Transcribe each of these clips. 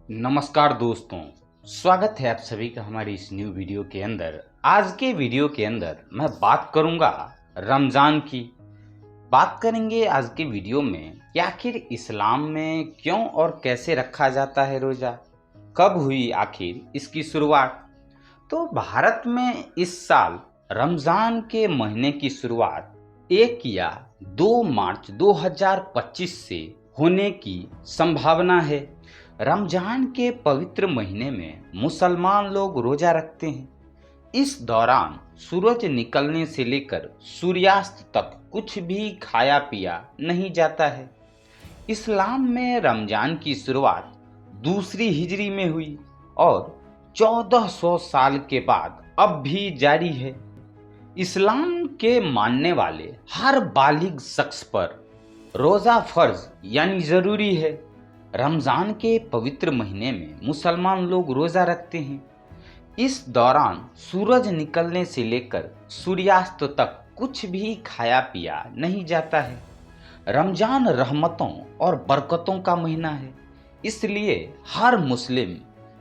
नमस्कार दोस्तों, स्वागत है आप सभी का हमारी इस न्यू वीडियो के अंदर। आज के वीडियो के अंदर मैं बात करूंगा रमज़ान की। बात करेंगे आज के वीडियो में कि आखिर इस्लाम में क्यों और कैसे रखा जाता है रोज़ा, कब हुई आखिर इसकी शुरुआत। तो भारत में इस साल रमज़ान के महीने की शुरुआत 1 या 2 मार्च 2025 से होने की संभावना है। रमज़ान के पवित्र महीने में मुसलमान लोग रोज़ा रखते हैं। इस दौरान सूरज निकलने से लेकर सूर्यास्त तक कुछ भी खाया पिया नहीं जाता है। इस्लाम में रमज़ान की शुरुआत दूसरी हिजरी में हुई और 1400 साल के बाद अब भी जारी है। इस्लाम के मानने वाले हर बालिग शख्स पर रोज़ा फर्ज यानी ज़रूरी है। रमज़ान के पवित्र महीने में मुसलमान लोग रोज़ा रखते हैं। इस दौरान सूरज निकलने से लेकर सूर्यास्त तक कुछ भी खाया पिया नहीं जाता है। रमज़ान रहमतों और बरकतों का महीना है, इसलिए हर मुस्लिम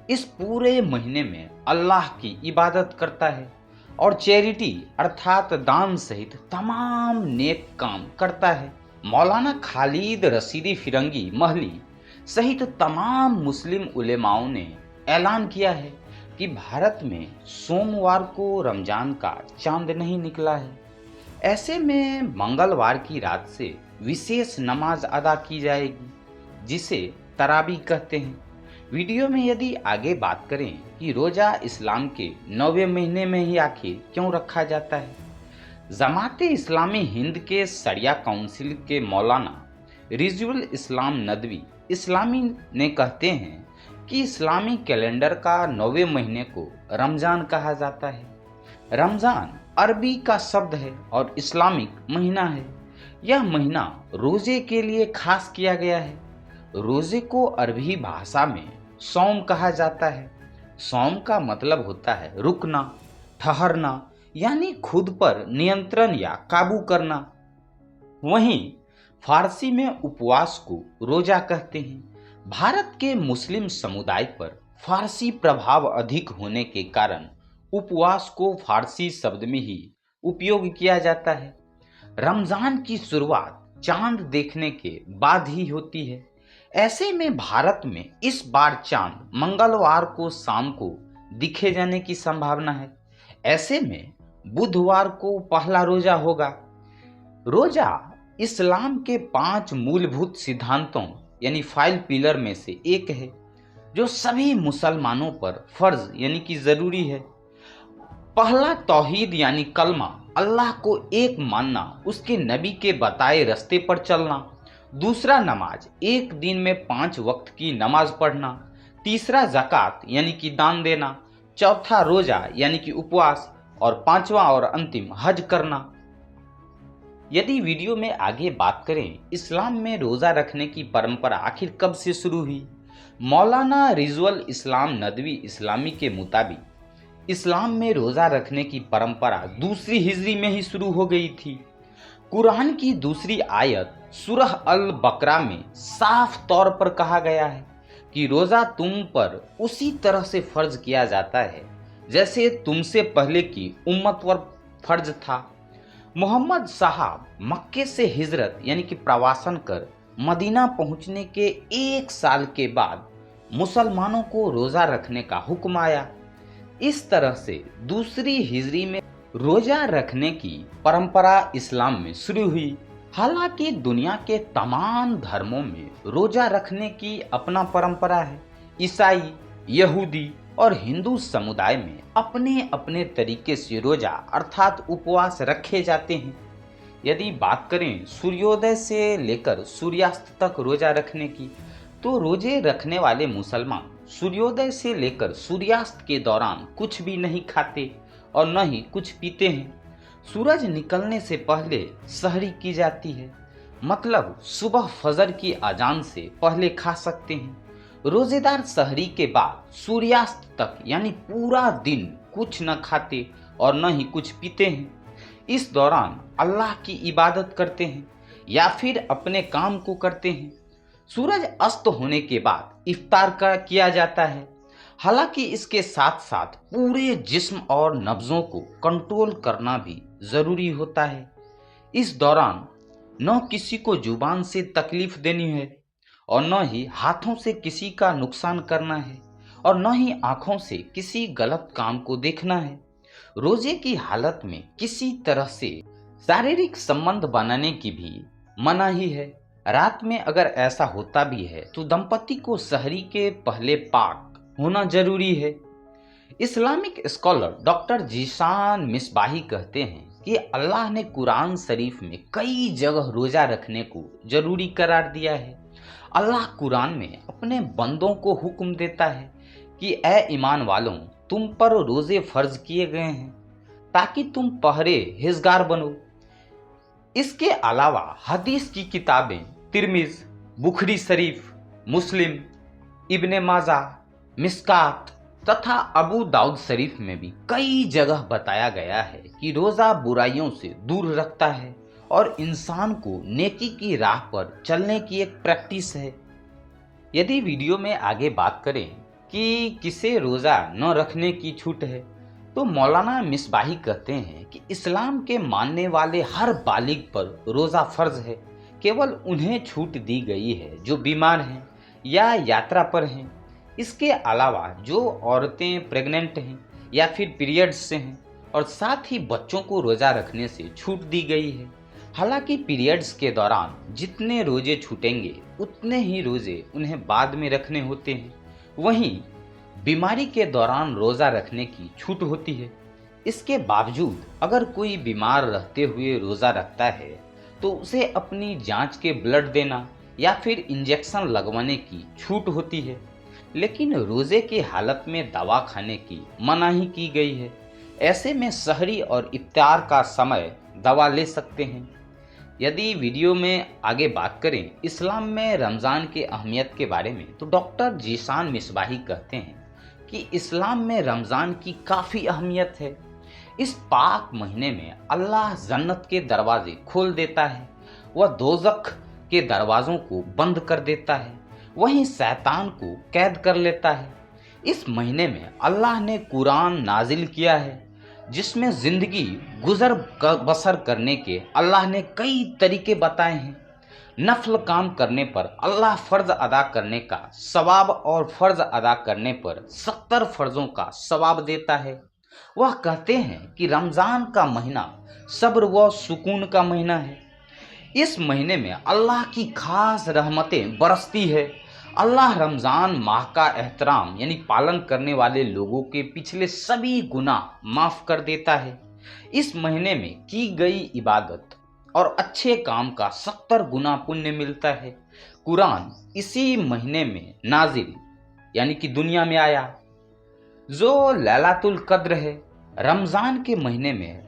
इस पूरे महीने में अल्लाह की इबादत करता है और चैरिटी अर्थात दान सहित तमाम नेक काम करता है। मौलाना खालिद रशीदी फिरंगी महली सहित तमाम मुस्लिम उलेमाओं ने ऐलान किया है कि भारत में सोमवार को रमज़ान का चांद नहीं निकला है। ऐसे में मंगलवार की रात से विशेष नमाज अदा की जाएगी, जिसे तरावी कहते हैं। वीडियो में यदि आगे बात करें कि रोज़ा इस्लाम के 9वें महीने में ही आखिर क्यों रखा जाता है, जमाते इस्लामी हिंद के शरिया काउंसिल के मौलाना रिजवानुल इस्लाम नदवी इस्लामी ने कहते हैं कि इस्लामी कैलेंडर का 9वें महीने को रमज़ान कहा जाता है। रमज़ान अरबी का शब्द है और इस्लामिक महीना है। यह महीना रोज़े के लिए खास किया गया है। रोज़े को अरबी भाषा में सौम कहा जाता है। सौम का मतलब होता है रुकना, ठहरना, यानी खुद पर नियंत्रण या काबू करना। वहीं फारसी में उपवास को रोजा कहते हैं। भारत के मुस्लिम समुदाय पर फारसी प्रभाव अधिक होने के कारण उपवास को फारसी शब्द में ही उपयोग किया जाता है। रमज़ान की शुरुआत चांद देखने के बाद ही होती है। ऐसे में भारत में इस बार चांद मंगलवार को शाम को दिखे जाने की संभावना है। ऐसे में बुधवार को पहला रोजा होगा। रोजा इस्लाम के 5 मूलभूत सिद्धांतों यानी 5 पिलर में से एक है, जो सभी मुसलमानों पर फर्ज यानी कि जरूरी है। पहला तौहीद यानी कलमा, अल्लाह को एक मानना, उसके नबी के बताए रास्ते पर चलना। दूसरा नमाज, एक दिन में 5 वक्त की नमाज पढ़ना। तीसरा ज़कात यानी कि दान देना। चौथा रोजा यानी कि उपवास और पांचवा और अंतिम हज करना। यदि वीडियो में आगे बात करें इस्लाम में रोज़ा रखने की परंपरा आखिर कब से शुरू हुई, मौलाना रिजवानुल इस्लाम नदवी इस्लामी के मुताबिक इस्लाम में रोज़ा रखने की परंपरा दूसरी हिजरी में ही शुरू हो गई थी। कुरान की दूसरी आयत सूरह अल बकरा में साफ तौर पर कहा गया है कि रोज़ा तुम पर उसी तरह से फर्ज किया जाता है जैसे तुमसे पहले की उम्मत पर फर्ज था। मोहम्मद साहब मक्के से हिजरत यानी कि प्रवासन कर मदीना पहुंचने के 1 साल के बाद मुसलमानों को रोज़ा रखने का हुक्म आया। इस तरह से दूसरी हिजरी में रोज़ा रखने की परंपरा इस्लाम में शुरू हुई। हालांकि दुनिया के तमाम धर्मों में रोज़ा रखने की अपना परंपरा है। ईसाई, यहूदी और हिंदू समुदाय में अपने अपने तरीके से रोजा अर्थात उपवास रखे जाते हैं। यदि बात करें सूर्योदय से लेकर सूर्यास्त तक रोजा रखने की, तो रोजे रखने वाले मुसलमान सूर्योदय से लेकर सूर्यास्त के दौरान कुछ भी नहीं खाते और न ही कुछ पीते हैं। सूरज निकलने से पहले सहरी की जाती है, मतलब सुबह फजर की अजान से पहले खा सकते हैं। रोजेदार सहरी के बाद सूर्यास्त तक यानी पूरा दिन कुछ न खाते और न ही कुछ पीते हैं। इस दौरान अल्लाह की इबादत करते हैं या फिर अपने काम को करते हैं। सूरज अस्त होने के बाद इफ्तार का किया जाता है। हालांकि इसके साथ साथ पूरे जिस्म और नब्जों को कंट्रोल करना भी ज़रूरी होता है। इस दौरान न किसी को जुबान से तकलीफ देनी है और न ही हाथों से किसी का नुकसान करना है और न ही आंखों से किसी गलत काम को देखना है। रोजे की हालत में किसी तरह से शारीरिक संबंध बनाने की भी मनाही है। रात में अगर ऐसा होता भी है तो दंपति को सहरी के पहले पाक होना जरूरी है। Islamic scholar doctor Zeeshan Misbahi कहते हैं कि अल्लाह ने कुरान शरीफ में कई जगह रोजा रखने को जरूरी करार दिया है। अल्लाह कुरान में अपने बंदों को हुक्म देता है कि ए ईमान वालों, तुम पर रोजे फर्ज किए गए हैं ताकि तुम परहेजगार बनो। इसके अलावा हदीस की किताबें तिरमिज, बुखरी शरीफ, मुस्लिम, इब्ने माजा, मिस्कात तथा अबू दाऊद शरीफ में भी कई जगह बताया गया है कि रोज़ा बुराइयों से दूर रखता है और इंसान को नेकी की राह पर चलने की एक प्रैक्टिस है। यदि वीडियो में आगे बात करें कि किसे रोज़ा न रखने की छूट है, तो मौलाना मिसबाही कहते हैं कि इस्लाम के मानने वाले हर बालिग पर रोज़ा फ़र्ज है। केवल उन्हें छूट दी गई है जो बीमार हैं या यात्रा पर हैं। इसके अलावा जो औरतें प्रेग्नेंट हैं या फिर पीरियड्स से हैं और साथ ही बच्चों को रोज़ा रखने से छूट दी गई है। हालांकि पीरियड्स के दौरान जितने रोजे छूटेंगे उतने ही रोजे उन्हें बाद में रखने होते हैं। वहीं बीमारी के दौरान रोज़ा रखने की छूट होती है। इसके बावजूद अगर कोई बीमार रहते हुए रोज़ा रखता है तो उसे अपनी जांच के ब्लड देना या फिर इंजेक्शन लगवाने की छूट होती है। लेकिन रोज़े की हालत में दवा खाने की मनाही की गई है। ऐसे में सहरी और इफ्तार का समय दवा ले सकते हैं। यदि वीडियो में आगे बात करें इस्लाम में रमज़ान की अहमियत के बारे में, तो डॉक्टर जीशान मिसबाही कहते हैं कि इस्लाम में रमज़ान की काफ़ी अहमियत है। इस पाक महीने में अल्लाह जन्नत के दरवाजे खोल देता है, वह दोज़ख के दरवाज़ों को बंद कर देता है, वहीं शैतान को कैद कर लेता है। इस महीने में अल्लाह ने कुरान नाजिल किया है जिसमें ज़िंदगी गुजर बसर करने के अल्लाह ने कई तरीके बताए हैं। नफल काम करने पर अल्लाह फ़र्ज अदा करने का सवाब और फ़र्ज अदा करने पर 70 फ़र्ज़ों का सवाब देता है। वह कहते हैं कि रमज़ान का महीना सब्र व सुकून का महीना है। इस महीने में अल्लाह की खास रहमतें बरसती है। अल्लाह रमज़ान माह का एहतराम यानी पालन करने वाले लोगों के पिछले सभी गुनाह माफ़ कर देता है। इस महीने में की गई इबादत और अच्छे काम का 70 गुना पुण्य मिलता है। कुरान इसी महीने में नाजिल यानी कि दुनिया में आया जो लैलातुल कद्र है। रमज़ान के महीने में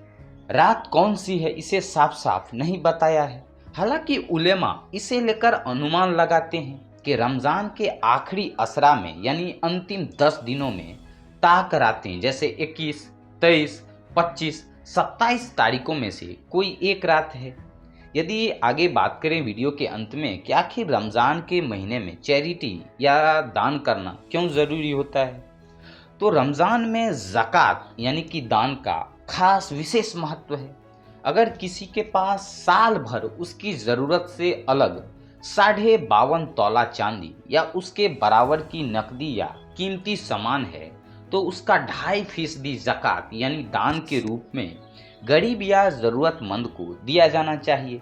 रात कौन सी है इसे साफ साफ नहीं बताया है। हालांकि उलेमा इसे लेकर अनुमान लगाते हैं कि रमज़ान के आखिरी असरा में यानी अंतिम 10 दिनों में ताक रातें जैसे 21, 23, 25, 27 तारीखों में से कोई एक रात है। यदि आगे बात करें वीडियो के अंत में कि आखिर रमज़ान के महीने में चैरिटी या दान करना क्यों ज़रूरी होता है, तो रमज़ान में ज़कात यानी कि दान का खास विशेष महत्व है। अगर किसी के पास साल भर उसकी ज़रूरत से अलग 52.5 तोला चांदी या उसके बराबर की नकदी या कीमती सामान है तो उसका 2.5% ज़कात यानी दान के रूप में गरीब या ज़रूरतमंद को दिया जाना चाहिए।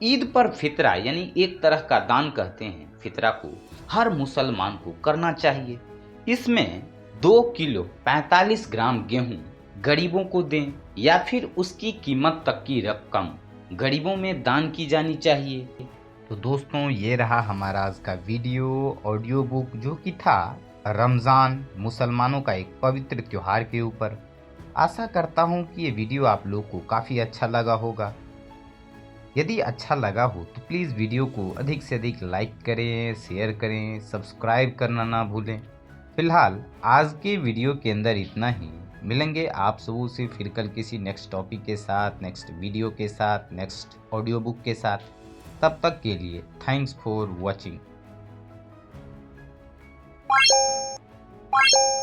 ईद पर फितरा यानी एक तरह का दान कहते हैं, फितरा को हर मुसलमान को करना चाहिए। इसमें 2 किलो 45 ग्राम गेहूं गरीबों को दें या फिर उसकी कीमत तक की रकम गरीबों में दान की जानी चाहिए। तो दोस्तों ये रहा हमारा आज का वीडियो ऑडियो बुक जो कि था रमज़ान मुसलमानों का एक पवित्र त्यौहार के ऊपर। आशा करता हूँ कि ये वीडियो आप लोग को काफ़ी अच्छा लगा होगा। यदि अच्छा लगा हो तो प्लीज़ वीडियो को अधिक से अधिक लाइक करें, शेयर करें, सब्सक्राइब करना ना भूलें। फ़िलहाल आज के वीडियो के अंदर इतना ही। मिलेंगे आप सबों से फिर कल किसी नेक्स्ट टॉपिक के साथ, नेक्स्ट वीडियो के साथ, नेक्स्ट ऑडियो बुक के साथ। तब तक के लिए थैंक्स फॉर वॉचिंग। है।